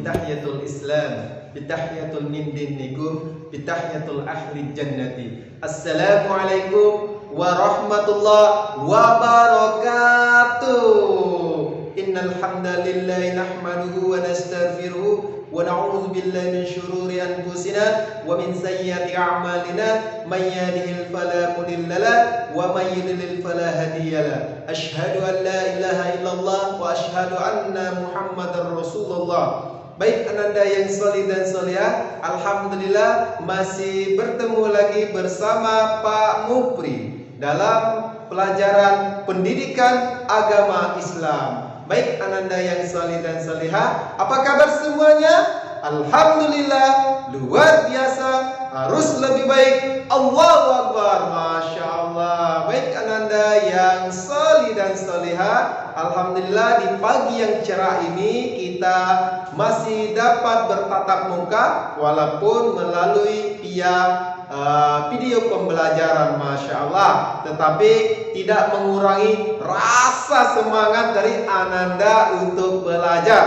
bitahiyatul Islam, bitahiyatul nindin nikum, bitahiyatul ahli jannati. Assalamualaikum warahmatullahi wabarakatuh. Innal hamdalillah nahmaduhu wa nastaghfiruhu wa na'udzu billahi min syururi anfusina wa min sayyiati a'malina may yahdihil fala mudilla lahu wa may yudlil fala hadiya lahu. Asyhadu an la ilaha illallah wa asyhadu anna Muhammadar Rasulullah. Baik ananda yang solih dan solihah, alhamdulillah masih bertemu lagi bersama Pak Mupri dalam pelajaran pendidikan agama Islam. Baik ananda yang solih dan solihah, apa kabar semuanya? Alhamdulillah, luar biasa, harus lebih baik. Allahu Akbar, Masya Allah. Baik ananda yang solih dan solihah, alhamdulillah di pagi yang cerah ini kita masih dapat bertatap muka walaupun melalui via video pembelajaran, Masya Allah, tetapi tidak mengurangi rasa semangat dari ananda untuk belajar,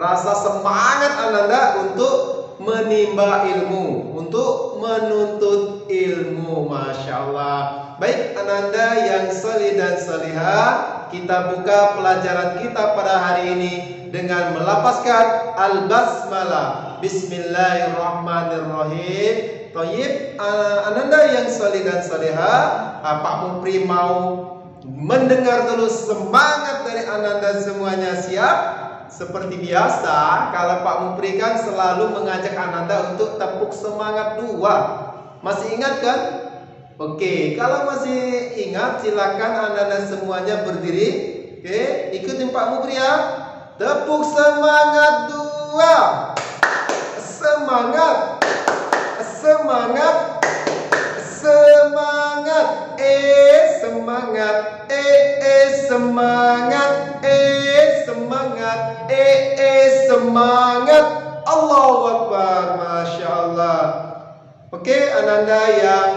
rasa semangat ananda untuk menimba ilmu, untuk menuntut ilmu, Masya Allah. Baik ananda yang solih dan solihah, kita buka pelajaran kita pada hari ini dengan melafazkan al-basmalah. Bismillahirrahmanirrahim. Thayyib, ananda yang solih dan solihah, Pak Mupri mau mendengar dulu semangat dari ananda semuanya. Siap? Seperti biasa, kalau Pak Mupri kan selalu mengajak ananda untuk tepuk semangat dua. Masih ingat kan? Oke, kalau masih ingat silakan ananda semuanya berdiri. Oke, ikutin Pak Mupri ya. Tepuk semangat dua. Semangat. Semangat. Semangat. Semangat. Semangat. Semangat. Semangat. Allahu Akbar, Masya Allah. Oke, ananda yang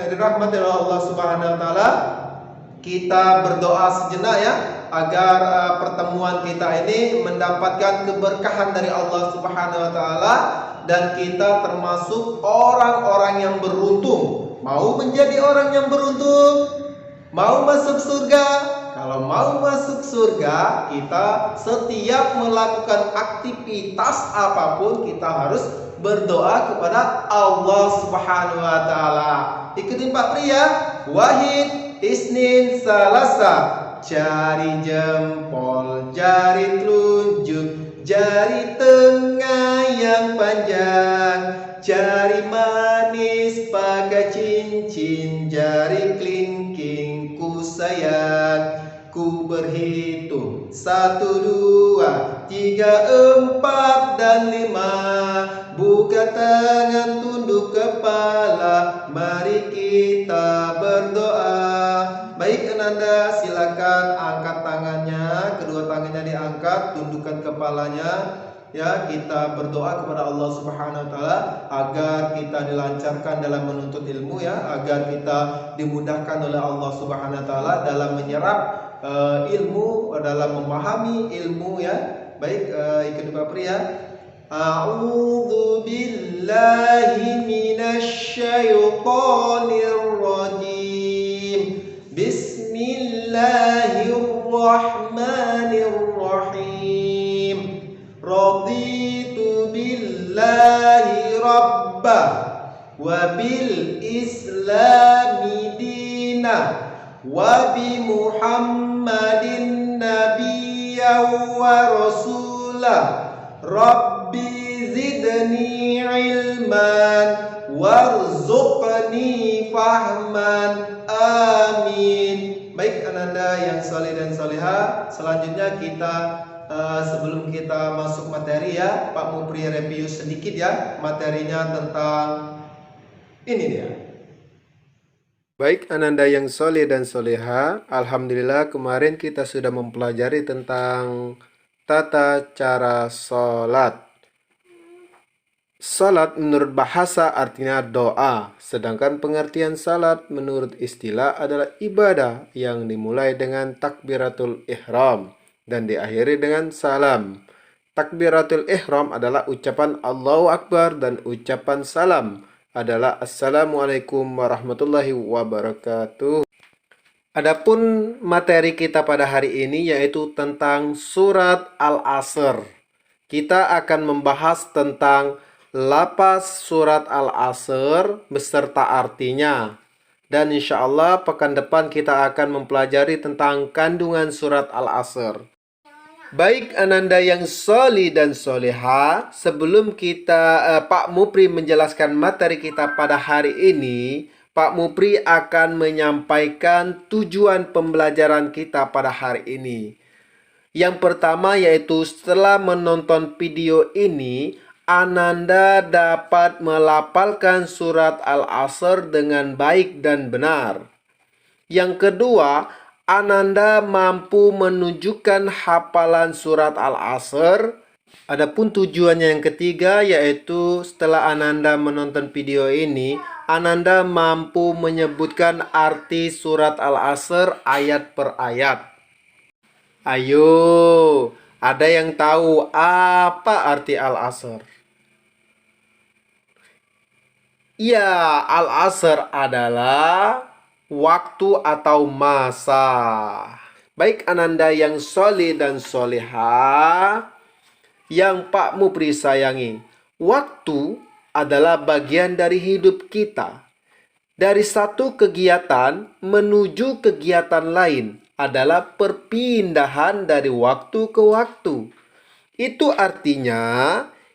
dirahmati oleh Allah Subhanahu wa taala, kita berdoa sejenak ya agar pertemuan kita ini mendapatkan keberkahan dari Allah Subhanahu wa taala dan kita termasuk orang-orang yang beruntung. Mau menjadi orang yang beruntung? Mau masuk surga? Kalau mau masuk surga, kita setiap melakukan aktivitas apapun kita harus berdoa kepada Allah Subhanahu wa taala. Ikutin Pak Pria. Wahid, Isnin, Salasa. Jari jempol, jari telunjuk, jari tengah yang panjang, jari manis pakai cincin, jari kelingking ku sayang. Ku berhitung 1, 2, 3, 4 dan 5. Buka tangan, tunduk kepala, mari kita berdoa. Baik ananda, silakan angkat tangannya, kedua tangannya diangkat, tundukkan kepalanya. Ya, kita berdoa kepada Allah Subhanahu wa taala agar kita dilancarkan dalam menuntut ilmu ya, agar kita dimudahkan oleh Allah Subhanahu wa taala dalam menyerap ilmu, dalam memahami ilmu ya. Baik, ikut Pak Pria. A'udzu billahi minasy syaithanir rajim. Bismillahirrahmanirrahim. Raditu billahi rabba wa bil islami dina wa bi Muhammadin nabiyyan wa rasulah. Rabbi zidni ilman warzuqni fahman. Amin. Baik ananda yang saleh dan salehah, selanjutnya kita sebelum kita masuk materi ya, Pak Mupri review sedikit ya materinya tentang ini dia. Baik ananda yang soleh dan soleha, alhamdulillah kemarin kita sudah mempelajari tentang tata cara sholat. Salat menurut bahasa artinya doa, sedangkan pengertian salat menurut istilah adalah ibadah yang dimulai dengan takbiratul ihram dan diakhiri dengan salam. Takbiratul ihram adalah ucapan Allahu Akbar dan ucapan salam adalah Assalamualaikum warahmatullahi wabarakatuh. Adapun materi kita pada hari ini yaitu tentang surat Al-Asr. Kita akan membahas tentang lapas surat Al-Asr beserta artinya. Dan insya Allah pekan depan kita akan mempelajari tentang kandungan surat Al-Asr. Baik ananda yang soli dan soleha, sebelum Pak Mupri menjelaskan materi kita pada hari ini, Pak Mupri akan menyampaikan tujuan pembelajaran kita pada hari ini. Yang pertama yaitu setelah menonton video ini, ananda dapat melafalkan surat Al-Asr dengan baik dan benar. Yang kedua, ananda mampu menunjukkan hafalan surat Al-Asr. Adapun tujuannya yang ketiga yaitu setelah ananda menonton video ini, ananda mampu menyebutkan arti surat Al-Asr ayat per ayat. Ayo, ada yang tahu apa arti Al-Asr? Ya, Al-Asr adalah waktu atau masa. Baik ananda yang soleh dan soleha, yang Pak Mupri sayangi, waktu adalah bagian dari hidup kita. Dari satu kegiatan menuju kegiatan lain adalah perpindahan dari waktu ke waktu. Itu artinya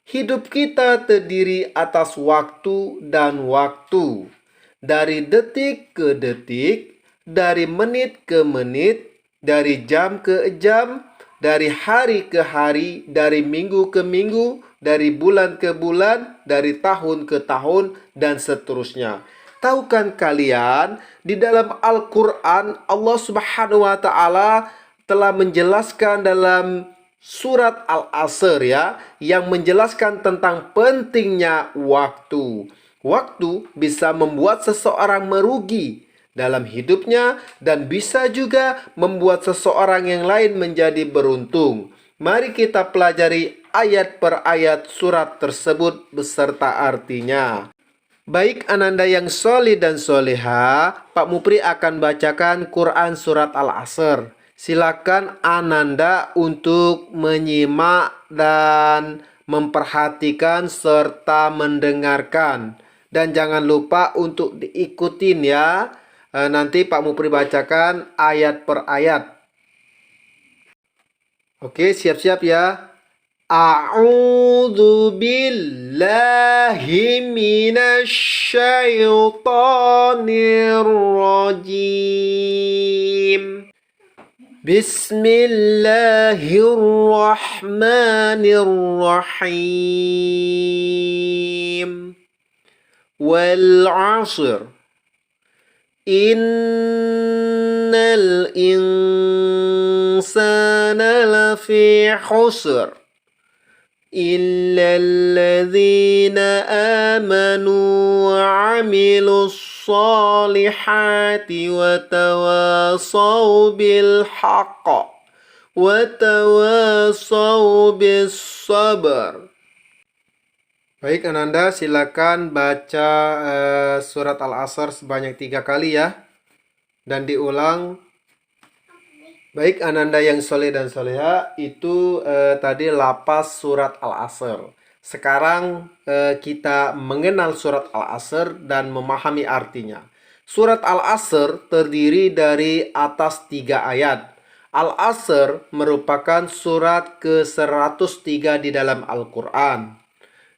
hidup kita terdiri atas waktu dan waktu. Dari detik ke detik, dari menit ke menit, dari jam ke jam, dari hari ke hari, dari minggu ke minggu, dari bulan ke bulan, dari tahun ke tahun, dan seterusnya. Tahukah kalian, di dalam Al-Quran, Allah Subhanahu wa Ta'ala telah menjelaskan dalam surat Al-Asr yang menjelaskan tentang pentingnya waktu. Waktu bisa membuat seseorang merugi dalam hidupnya dan bisa juga membuat seseorang yang lain menjadi beruntung. Mari kita pelajari ayat per ayat surat tersebut beserta artinya. Baik ananda yang soleh dan soleha, Pak Mupri akan bacakan Quran surat Al-Asr. Silakan ananda untuk menyimak dan memperhatikan serta mendengarkan. Dan jangan lupa untuk diikutin ya. Nanti Pak Mupri bacakan ayat per ayat. Oke, siap-siap ya. A'udzu billahi minasy syaithanir rajim. Bismillahirrahmanirrahim. Wal 'ashr. Innal insana lafi khusr. إلا الذين آمنوا وعملوا الصالحات وتواصوا بالحق وتواصوا بالصبر. Baik ananda, silakan baca surat Al-Asr sebanyak 3 kali ya, dan diulang. Baik ananda yang soleh dan soleha, itu tadi lapas surat Al-Asr. Sekarang kita mengenal surat Al-Asr dan memahami artinya. Surat Al-Asr terdiri dari atas 3 ayat. Al-Asr merupakan surat ke-103 di dalam Al-Quran.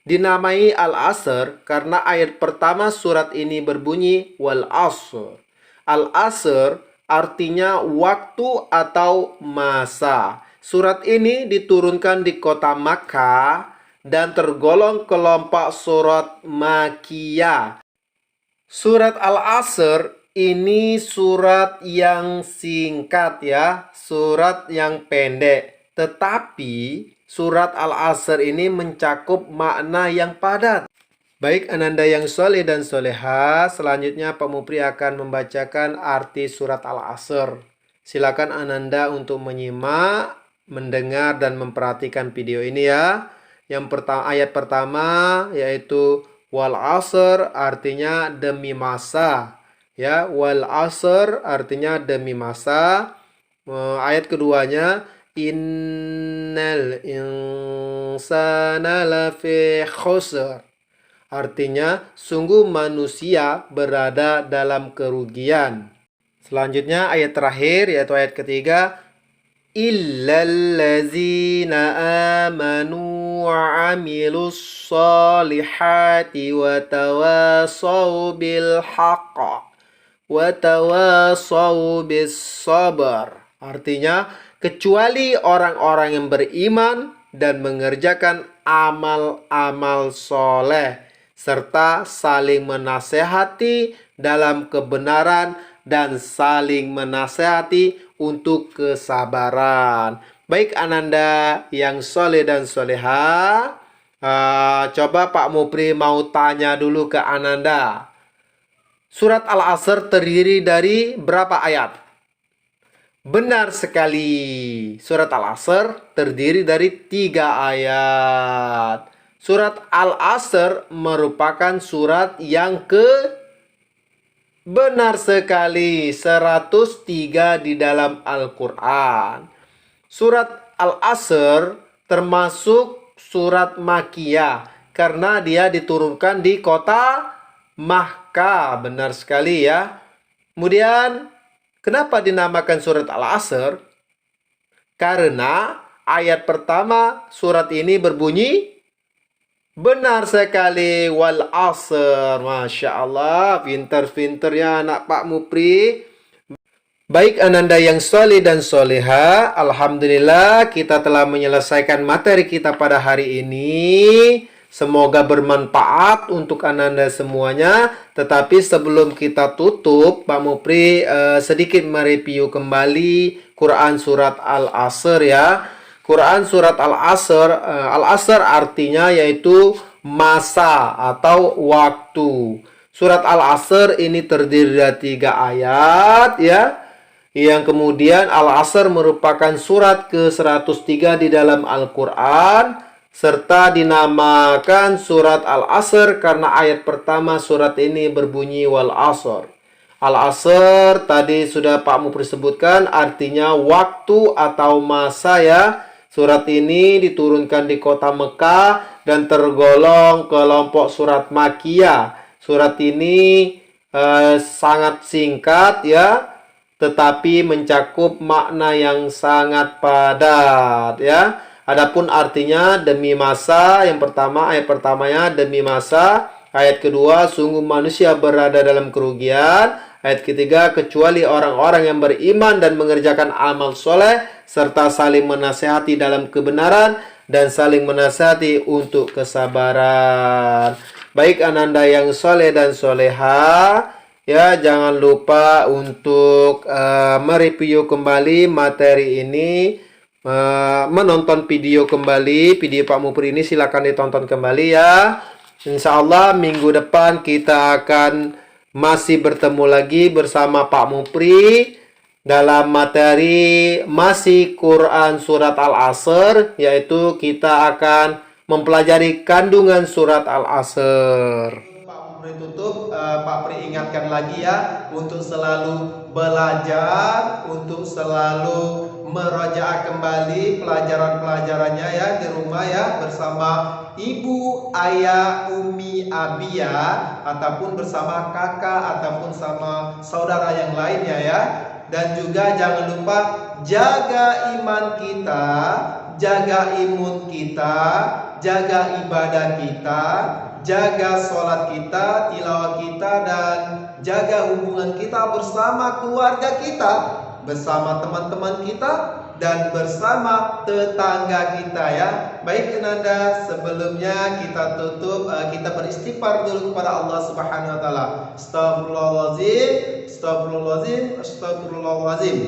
Dinamai Al-Asr karena ayat pertama surat ini berbunyi Wal 'ashr. Al-Asr artinya waktu atau masa. Surat ini diturunkan di kota Makkah dan tergolong kelompok surat Makkiyah. Surat Al-Asr ini surat yang singkat ya, surat yang pendek. Tetapi surat Al-Asr ini mencakup makna yang padat. Baik ananda yang soleh dan soleha, selanjutnya Pak Mupri akan membacakan arti surat Al-Asr. Silakan ananda untuk menyimak mendengar dan memperhatikan video ini ya. Yang pertama, ayat pertama yaitu wal asr artinya demi masa. Ya, wal asr artinya demi masa. Ayat keduanya innal insana lafi khusr. Artinya sungguh manusia berada dalam kerugian. Selanjutnya ayat terakhir yaitu ayat ketiga illallazina amanu wa amilus solihati wa tawasaw bil haqq wa tawasaw bis sabr. Artinya kecuali orang-orang yang beriman dan mengerjakan amal-amal soleh serta saling menasehati dalam kebenaran dan saling menasehati untuk kesabaran. Baik Ananda yang soleh dan soleha, coba Pak Mupri mau tanya dulu ke Ananda. Surat Al-Asr terdiri dari berapa ayat? Benar sekali. Surat Al-Asr terdiri dari 3 ayat. Surat Al-Asr merupakan surat yang benar sekali 103 di dalam Al-Quran. Surat Al-Asr termasuk surat Makkiyah karena dia diturunkan di kota Makkah. Benar sekali ya. Kemudian kenapa dinamakan surat Al-Asr? Karena ayat pertama surat ini berbunyi benar sekali wal asr. Masya Allah, pintar-pintar ya anak Pak Mupri. Baik Ananda yang soleh dan soleha, alhamdulillah kita telah menyelesaikan materi kita pada hari ini. Semoga bermanfaat untuk Ananda semuanya. Tetapi sebelum kita tutup, Pak Mupri sedikit mereview kembali Quran surat Al-Asr ya. Quran surat Al-Asr, Al-Asr artinya yaitu masa atau waktu. Surat Al-Asr ini terdiri dari 3 ayat ya. Yang kemudian Al-Asr merupakan surat ke-103 di dalam Al-Quran. Serta dinamakan surat Al-Asr karena ayat pertama surat ini berbunyi wal asr. Al-Asr tadi sudah Pak Mupri sebutkan artinya waktu atau masa ya. Surat ini diturunkan di kota Mekah dan tergolong kelompok surat Makkiyah. Surat ini sangat singkat ya, tetapi mencakup makna yang sangat padat ya. Adapun artinya demi masa, yang pertama ayat pertamanya demi masa, ayat kedua sungguh manusia berada dalam kerugian, ayat ketiga kecuali orang-orang yang beriman dan mengerjakan amal soleh serta saling menasehati dalam kebenaran dan saling menasehati untuk kesabaran. Baik Ananda yang soleh dan soleha, ya jangan lupa untuk mereview kembali materi ini, menonton video kembali, video Pak Mupri ini silakan ditonton kembali ya. Insya Allah minggu depan kita akan masih bertemu lagi bersama Pak Mupri dalam materi masih Quran surat Al-Asr, yaitu kita akan mempelajari kandungan surat Al-Asr. Pak Mupri tutup, Pak Pri ingatkan lagi ya untuk selalu belajar, untuk selalu merajaah kembali pelajaran-pelajarannya ya di rumah ya bersama ibu, ayah, umi, abia ataupun bersama kakak ataupun sama saudara yang lainnya ya. Dan juga jangan lupa jaga iman kita, jaga imun kita, jaga ibadah kita, jaga sholat kita, tilawah kita, dan jaga hubungan kita bersama keluarga kita, bersama teman-teman kita, dan bersama tetangga kita ya. Baik Ananda, sebelumnya kita tutup, kita beristighfar dulu kepada Allah Subhanahu wa taala. Astagfirullahalazim, astagfirullahalazim, astagfirullahalazim.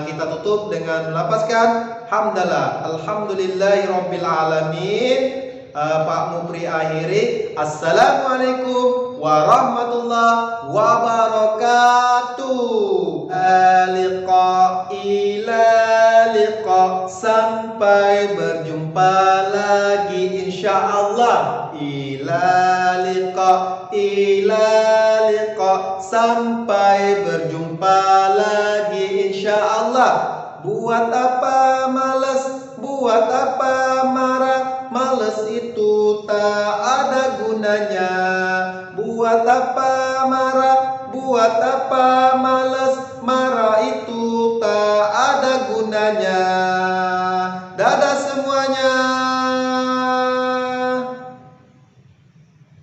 Kita tutup dengan melafazkan hamdalah, alhamdulillahirabbil alamin. Pak Mupri akhiri, assalamualaikum warahmatullahi wabarakatuh. Liqa ila liqa. insyaallah. Ila liqa, sampai berjumpa lagi insyaallah. Buat apa malas, buat apa marah, malas itu tak ada gunanya. Buat apa marah, buat apa